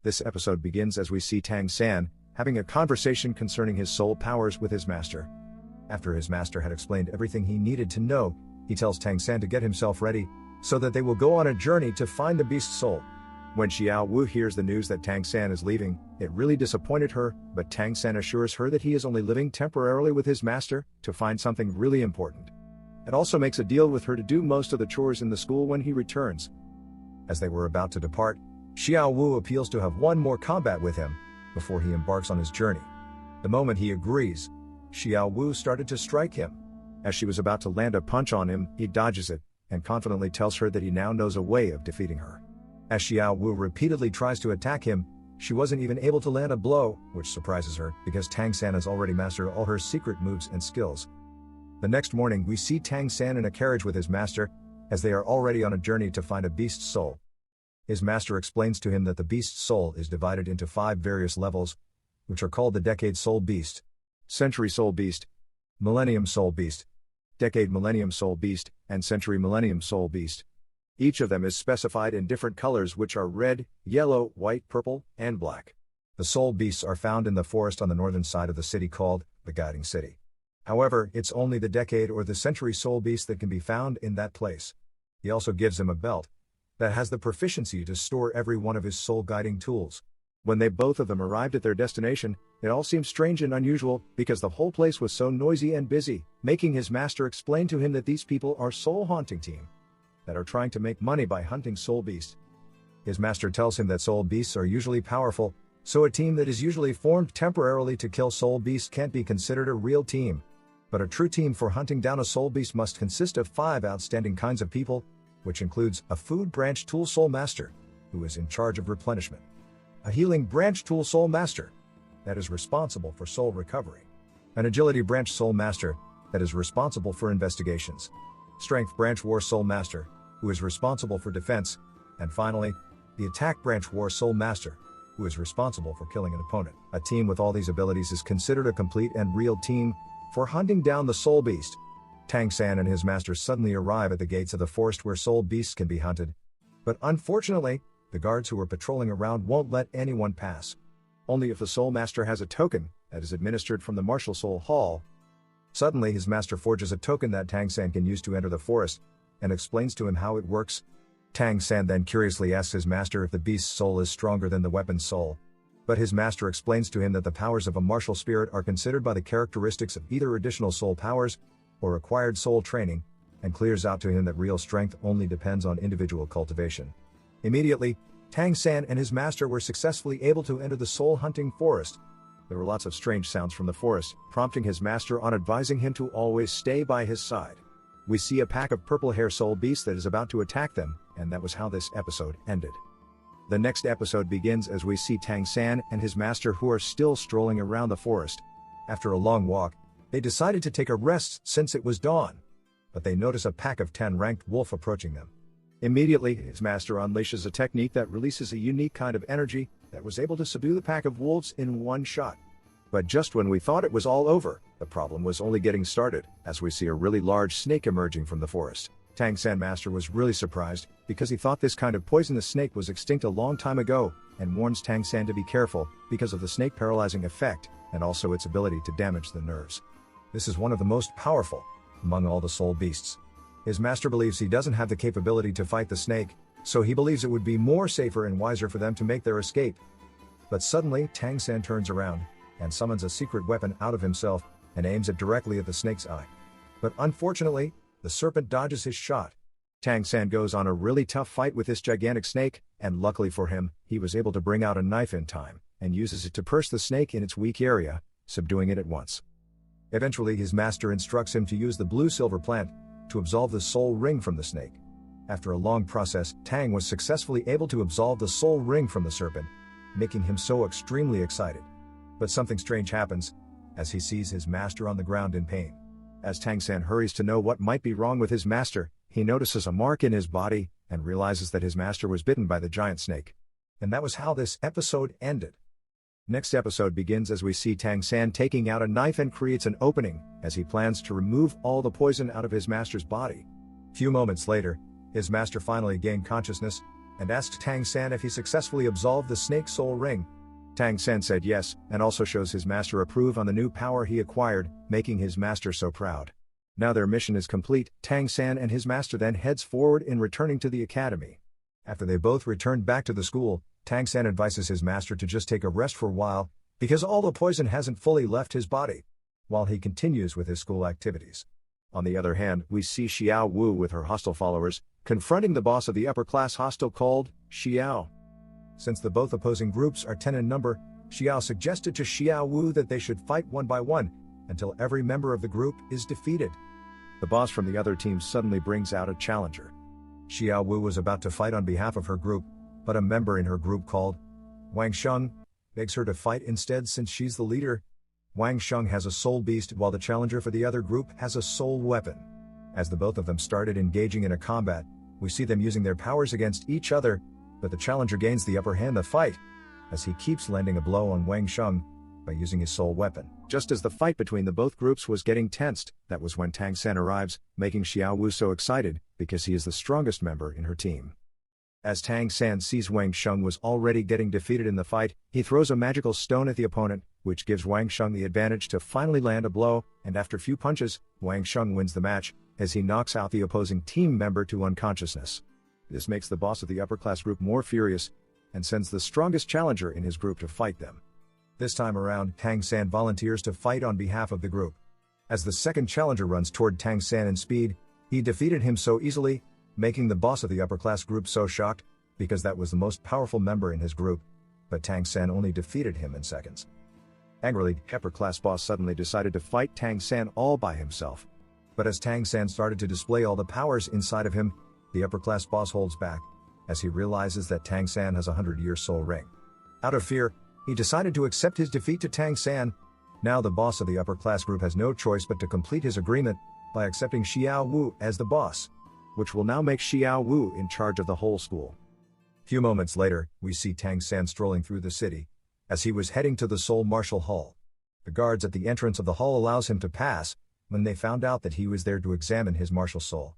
This episode begins as we see Tang San having a conversation concerning his soul powers with his master. After his master had explained everything he needed to know, he tells Tang San to get himself ready, so that they will go on a journey to find the beast's soul. When Xiao Wu hears the news that Tang San is leaving, it really disappointed her, but Tang San assures her that he is only living temporarily with his master to find something really important. It also makes a deal with her to do most of the chores in the school when he returns. As they were about to depart, Xiao Wu appeals to have one more combat with him before he embarks on his journey. The moment he agrees, Xiao Wu started to strike him. As she was about to land a punch on him, he dodges it and confidently tells her that he now knows a way of defeating her. As Xiao Wu repeatedly tries to attack him, she wasn't even able to land a blow, which surprises her because Tang San has already mastered all her secret moves and skills. The next morning, we see Tang San in a carriage with his master, as they are already on a journey to find a beast's soul. His master explains to him that the beast's soul is divided into 5 various levels, which are called the Decade Soul Beast, Century Soul Beast, Millennium Soul Beast, Decade Millennium Soul Beast, and Century Millennium Soul Beast. Each of them is specified in different colors, which are red, yellow, white, purple, and black. The soul beasts are found in the forest on the northern side of the city called the Guiding City. However, it's only the Decade or the Century Soul Beast that can be found in that place. He also gives him a belt that has the proficiency to store every one of his soul guiding tools. When they both of them arrived at their destination, it all seemed strange and unusual because the whole place was so noisy and busy, making his master explain to him that these people are soul haunting team that are trying to make money by hunting soul beasts. His master tells him that soul beasts are usually powerful, so a team that is usually formed temporarily to kill soul beasts can't be considered a real team. But a true team for hunting down a soul beast must consist of 5 outstanding kinds of people, which includes a food branch tool soul master, who is in charge of replenishment, a healing branch tool soul master, that is responsible for soul recovery, an agility branch soul master, that is responsible for investigations, strength branch war soul master, who is responsible for defense, and finally, the attack branch war soul master, who is responsible for killing an opponent. A team with all these abilities is considered a complete and real team for hunting down the soul beast. Tang San and his master suddenly arrive at the gates of the forest where soul beasts can be hunted. But unfortunately, the guards who are patrolling around won't let anyone pass. Only if the soul master has a token that is administered from the Martial Soul Hall. Suddenly his master forges a token that Tang San can use to enter the forest, and explains to him how it works. Tang San then curiously asks his master if the beast's soul is stronger than the weapon's soul. But his master explains to him that the powers of a martial spirit are considered by the characteristics of either additional soul powers or acquired soul training, and clears out to him that real strength only depends on individual cultivation. Immediately, Tang San and his master were successfully able to enter the soul hunting forest. There were lots of strange sounds from the forest, prompting his master on advising him to always stay by his side. We see a pack of purple hair soul beasts that is about to attack them, and that was how this episode ended. The next episode begins as we see Tang San and his master, who are still strolling around the forest. After a long walk, they decided to take a rest since it was dawn. But they notice a pack of 10 ranked wolf approaching them. Immediately, his master unleashes a technique that releases a unique kind of energy that was able to subdue the pack of wolves in one shot. But just when we thought it was all over, the problem was only getting started, as we see a really large snake emerging from the forest. Tang San master was really surprised, because he thought this kind of poisonous snake was extinct a long time ago, and warns Tang San to be careful, because of the snake paralyzing effect, and also its ability to damage the nerves. This is one of the most powerful among all the soul beasts. His master believes he doesn't have the capability to fight the snake, so he believes it would be more safer and wiser for them to make their escape. But suddenly, Tang San turns around and summons a secret weapon out of himself and aims it directly at the snake's eye. But unfortunately, the serpent dodges his shot. Tang San goes on a really tough fight with this gigantic snake, and luckily for him, he was able to bring out a knife in time and uses it to pierce the snake in its weak area, subduing it at once. Eventually, his master instructs him to use the blue silver plant to absolve the soul ring from the snake. After a long process, Tang was successfully able to absolve the soul ring from the serpent, making him so extremely excited. But something strange happens, as he sees his master on the ground in pain. As Tang San hurries to know what might be wrong with his master, he notices a mark in his body, and realizes that his master was bitten by the giant snake. And that was how this episode ended. Next episode begins as we see Tang San taking out a knife and creates an opening, as he plans to remove all the poison out of his master's body. Few moments later, his master finally gained consciousness, and asked Tang San if he successfully absolved the Snake Soul Ring. Tang San said yes, and also shows his master approve on the new power he acquired, making his master so proud. Now their mission is complete. Tang San and his master then heads forward in returning to the academy. After they both return back to the school, Tang San advises his master to just take a rest for a while, because all the poison hasn't fully left his body, while he continues with his school activities. On the other hand, we see Xiao Wu with her hostile followers, confronting the boss of the upper-class hostile called Xiao. Since the both opposing groups are 10 in number, Xiao suggested to Xiao Wu that they should fight one by one, until every member of the group is defeated. The boss from the other team suddenly brings out a challenger. Xiao Wu was about to fight on behalf of her group, but a member in her group called Wang Sheng begs her to fight instead since she's the leader. Wang Sheng has a soul beast while the challenger for the other group has a soul weapon. As the both of them started engaging in a combat, we see them using their powers against each other, but the challenger gains the upper hand in the fight, as he keeps landing a blow on Wang Sheng by using his soul weapon. Just as the fight between the both groups was getting tensed, that was when Tang San arrives, making Xiao Wu so excited, because he is the strongest member in her team. As Tang San sees Wang Sheng was already getting defeated in the fight, he throws a magical stone at the opponent, which gives Wang Sheng the advantage to finally land a blow, and after few punches, Wang Sheng wins the match, as he knocks out the opposing team member to unconsciousness. This makes the boss of the upper-class group more furious, and sends the strongest challenger in his group to fight them. This time around, Tang San volunteers to fight on behalf of the group. As the second challenger runs toward Tang San in speed, he defeated him so easily, making the boss of the upper-class group so shocked, because that was the most powerful member in his group, but Tang San only defeated him in seconds. Angrily, upper-class boss suddenly decided to fight Tang San all by himself. But as Tang San started to display all the powers inside of him, the upper-class boss holds back, as he realizes that Tang San has a 100-year soul ring. Out of fear, he decided to accept his defeat to Tang San. Now the boss of the upper-class group has no choice but to complete his agreement by accepting Xiao Wu as the boss, which will now make Xiao Wu in charge of the whole school. Few moments later, we see Tang San strolling through the city, as he was heading to the Soul Martial Hall. The guards at the entrance of the hall allows him to pass, when they found out that he was there to examine his martial soul.